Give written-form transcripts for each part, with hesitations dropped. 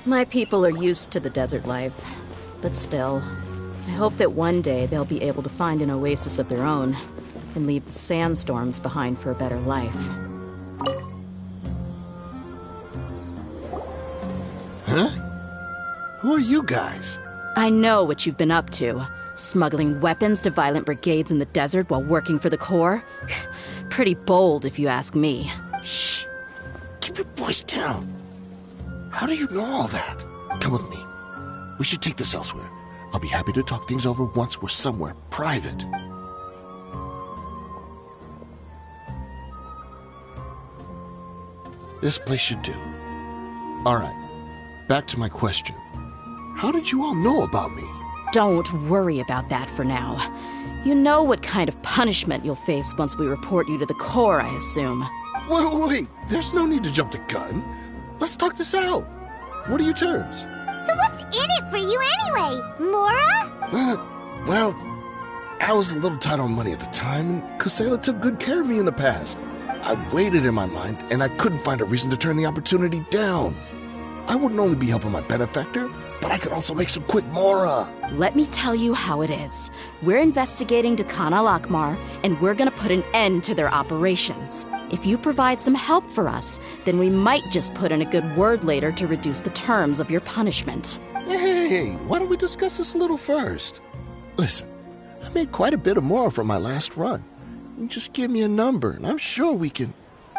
My people are used to the desert life, but still, I hope that one day they'll be able to find an oasis of their own and leave the sandstorms behind for a better life. Huh? Who are you guys? I know what you've been up to. Smuggling weapons to violent brigades in the desert while working for the Corps? Pretty bold, if you ask me. Shh! Keep your voice down. How do you know all that? Come with me. We should take this elsewhere. I'll be happy to talk things over once we're somewhere private. This place should do. All right, back to my question. How did you all know about me? Don't worry about that for now. You know what kind of punishment you'll face once we report you to the Corps, I assume. Wait, there's no need to jump the gun. Let's talk this out. What are your terms? So what's in it for you anyway, Mora? Well, I was a little tight on money at the time, and Kusela took good care of me in the past. I weighed it in my mind, and I couldn't find a reason to turn the opportunity down. I wouldn't only be helping my benefactor, but I could also make some quick Mora. Let me tell you how it is. We're investigating Dukan al-Akmar, and we're gonna put an end to their operations. If you provide some help for us, then we might just put in a good word later to reduce the terms of your punishment. Hey, why don't we discuss this a little first? Listen, I made quite a bit of Mora from my last run. You just give me a number, and I'm sure we can...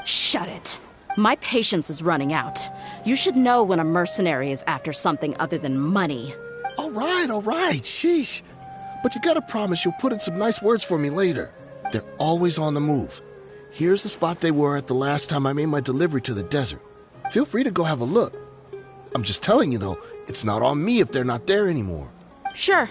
Shut it. My patience is running out. You should know when a mercenary is after something other than money. All right, sheesh. But you gotta promise you'll put in some nice words for me later. They're always on the move. Here's the spot they were at the last time I made my delivery to the desert. Feel free to go have a look. I'm just telling you, though, it's not on me if they're not there anymore. Sure.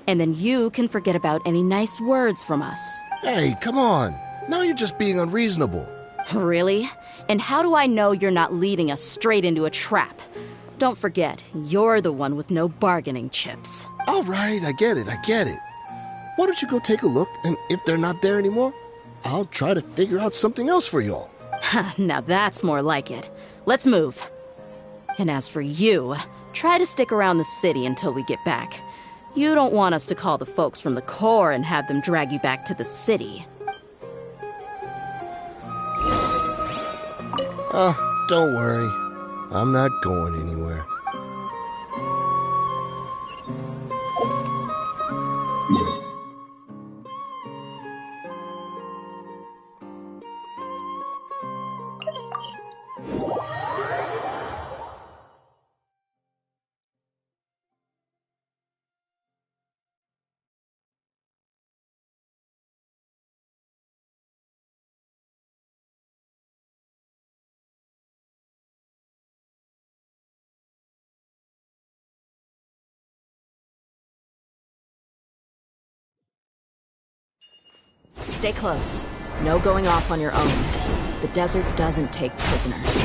And then you can forget about any nice words from us. Hey, come on. Now you're just being unreasonable. Really? And how do I know you're not leading us straight into a trap? Don't forget, you're the one with no bargaining chips. All right, I get it. Why don't you go take a look, and if they're not there anymore, I'll try to figure out something else for y'all. Now that's more like it. Let's move. And as for you, try to stick around the city until we get back. You don't want us to call the folks from the Corps and have them drag you back to the city. Oh, don't worry. I'm not going anywhere. Stay close. No going off on your own. The desert doesn't take prisoners.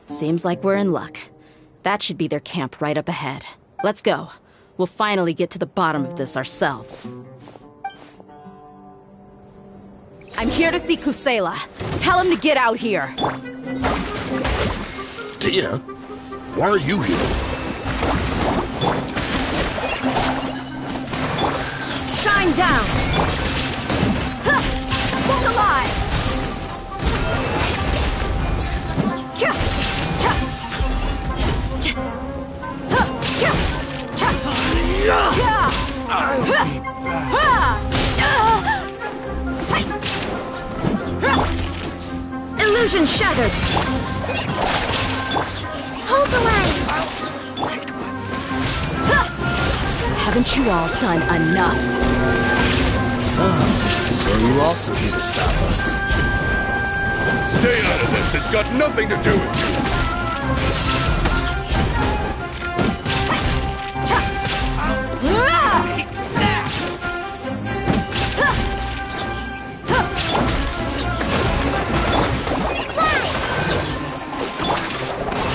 Seems like we're in luck. That should be their camp right up ahead. Let's go. We'll finally get to the bottom of this ourselves. I'm here to see Kusela. Tell him to get out here. Dear, why are you here? Shine down! Look alive! I'll be back. Illusion shattered! Hold the line! Haven't you all done enough? So are you also here to stop us? Stay out of this! It's got nothing to do with you!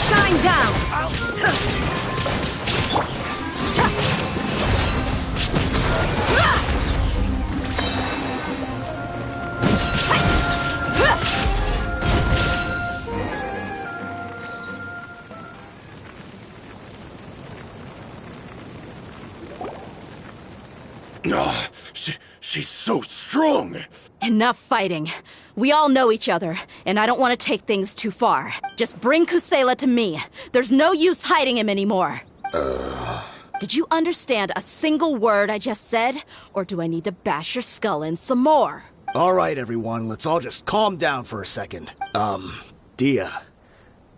Shine down! She's so strong. Enough fighting. We all know each other, and I don't want to take things too far. Just bring Kusela to me. There's no use hiding him anymore. Did you understand a single word I just said? Or do I need to bash your skull in some more? All right, everyone, let's all just calm down for a second. Dia,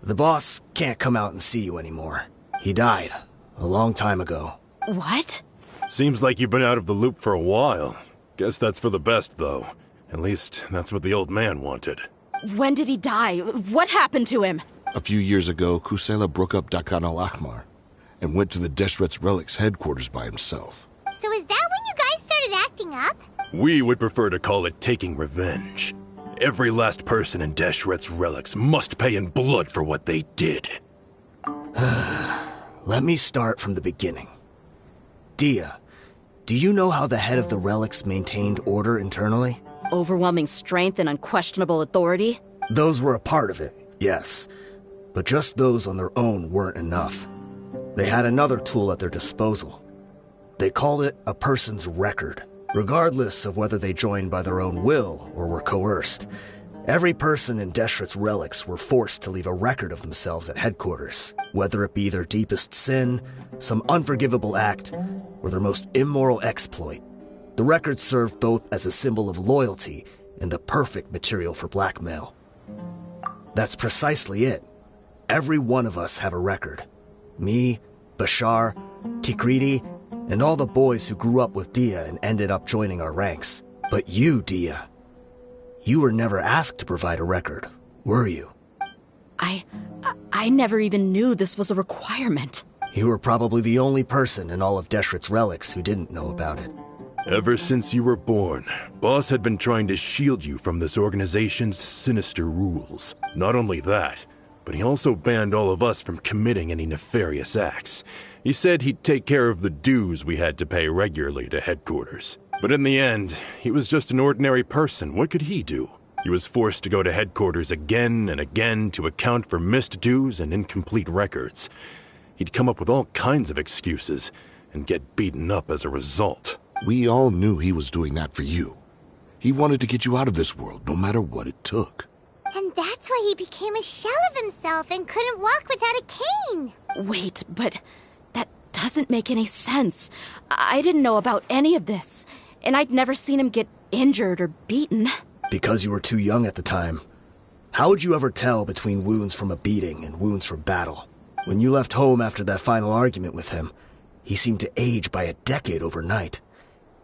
the boss can't come out and see you anymore. He died a long time ago. What? Seems like you've been out of the loop for a while. Guess that's for the best, though. At least, that's what the old man wanted. When did he die? What happened to him? A few years ago, Kusela broke up Dakan al-Ahmar and went to the Deshret's Relics headquarters by himself. So is that when you guys started acting up? We would prefer to call it taking revenge. Every last person in Deshret's Relics must pay in blood for what they did. Let me start from the beginning. Dia, do you know how the head of the relics maintained order internally? Overwhelming strength and unquestionable authority? Those were a part of it, yes. But just those on their own weren't enough. They had another tool at their disposal. They called it a person's record. Regardless of whether they joined by their own will or were coerced, every person in Deshret's Relics were forced to leave a record of themselves at headquarters, whether it be their deepest sin, some unforgivable act, or their most immoral exploit. The record served both as a symbol of loyalty and the perfect material for blackmail. That's precisely it. Every one of us have a record. Me, Bashar, Tikriti, and all the boys who grew up with Dia and ended up joining our ranks. But you, Dia, you were never asked to provide a record, were you? I never even knew this was a requirement. You were probably the only person in all of Deshret's Relics who didn't know about it. Ever since you were born, Boss had been trying to shield you from this organization's sinister rules. Not only that, but he also banned all of us from committing any nefarious acts. He said he'd take care of the dues we had to pay regularly to headquarters. But in the end, he was just an ordinary person. What could he do? He was forced to go to headquarters again and again to account for missed dues and incomplete records. He'd come up with all kinds of excuses and get beaten up as a result. We all knew he was doing that for you. He wanted to get you out of this world, no matter what it took. And that's why he became a shell of himself and couldn't walk without a cane. Wait, but that doesn't make any sense. I didn't know about any of this, and I'd never seen him get injured or beaten. Because you were too young at the time. How would you ever tell between wounds from a beating and wounds from battle? When you left home after that final argument with him, he seemed to age by a decade overnight.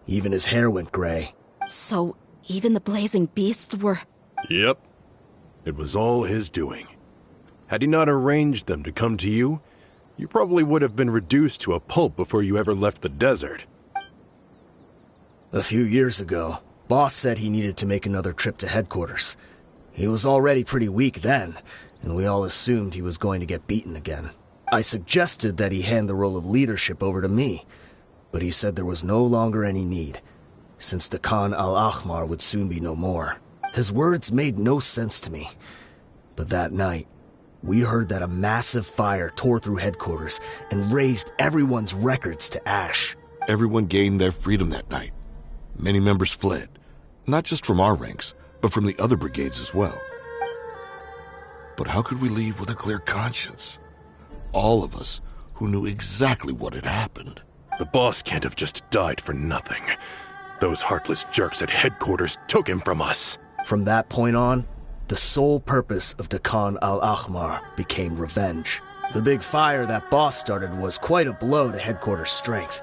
Even his hair went gray. So, even the blazing beasts were... Yep. It was all his doing. Had he not arranged them to come to you, you probably would have been reduced to a pulp before you ever left the desert. A few years ago, Boss said he needed to make another trip to headquarters. He was already pretty weak then, and we all assumed he was going to get beaten again. I suggested that he hand the role of leadership over to me, but he said there was no longer any need, since the Khan al-Ahmar would soon be no more. His words made no sense to me, but that night, we heard that a massive fire tore through headquarters and razed everyone's records to ash. Everyone gained their freedom that night. Many members fled, not just from our ranks, but from the other brigades as well. But how could we leave with a clear conscience? All of us who knew exactly what had happened. The boss can't have just died for nothing. Those heartless jerks at headquarters took him from us. From that point on, the sole purpose of Dakan al-Ahmar became revenge. The big fire that Boss started was quite a blow to headquarters' strength.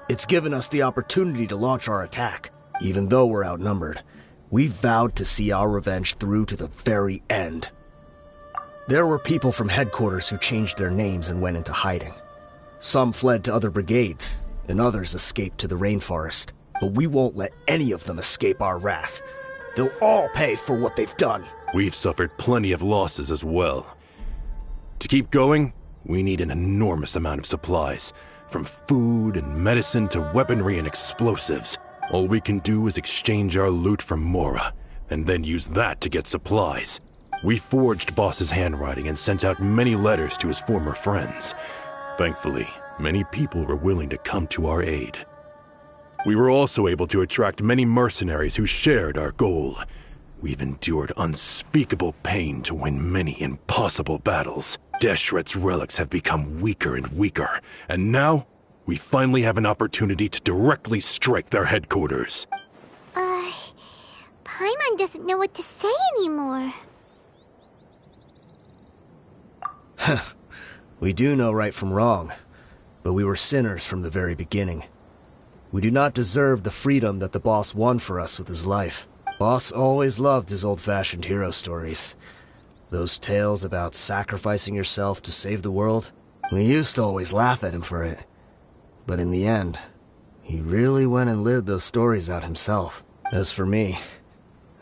It's given us the opportunity to launch our attack. Even though we're outnumbered, we vowed to see our revenge through to the very end. There were people from headquarters who changed their names and went into hiding. Some fled to other brigades, and others escaped to the rainforest. But we won't let any of them escape our wrath. They'll all pay for what they've done. We've suffered plenty of losses as well. To keep going, we need an enormous amount of supplies, from food and medicine to weaponry and explosives. All we can do is exchange our loot from Mora, and then use that to get supplies. We forged Boss's handwriting and sent out many letters to his former friends. Thankfully, many people were willing to come to our aid. We were also able to attract many mercenaries who shared our goal. We've endured unspeakable pain to win many impossible battles. Deshret's relics have become weaker and weaker, and now we finally have an opportunity to directly strike their headquarters. Paimon doesn't know what to say anymore. We do know right from wrong, but we were sinners from the very beginning. We do not deserve the freedom that the boss won for us with his life. Boss always loved his old-fashioned hero stories. Those tales about sacrificing yourself to save the world. We used to always laugh at him for it. But in the end, he really went and lived those stories out himself. As for me,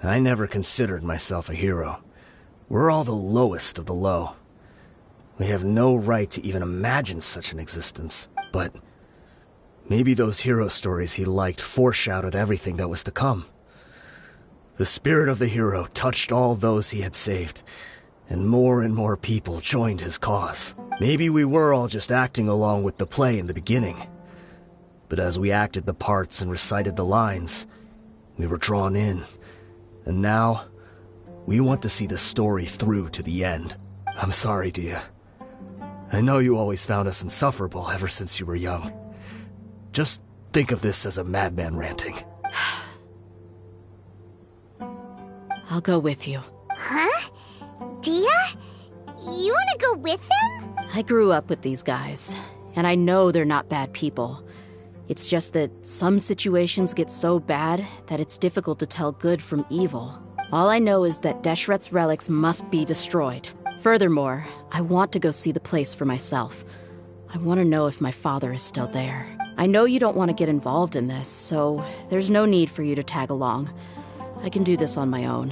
I never considered myself a hero. We're all the lowest of the low. We have no right to even imagine such an existence. But maybe those hero stories he liked foreshadowed everything that was to come. The spirit of the hero touched all those he had saved, and more people joined his cause. Maybe we were all just acting along with the play in the beginning. But as we acted the parts and recited the lines, we were drawn in. And now, we want to see the story through to the end. I'm sorry, Dia. I know you always found us insufferable ever since you were young. Just think of this as a madman ranting. I'll go with you. Huh? Dia? You want to go with them? I grew up with these guys, and I know they're not bad people. It's just that some situations get so bad that it's difficult to tell good from evil. All I know is that Deshret's relics must be destroyed. Furthermore, I want to go see the place for myself. I want to know if my father is still there. I know you don't want to get involved in this, so there's no need for you to tag along. I can do this on my own.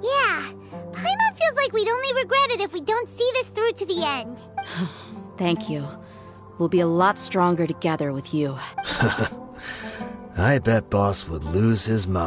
Yeah, Paimon feels like we'd only regret it if we don't see this through to the end. Thank you. We'll be a lot stronger together with you. I bet Boss would lose his mind.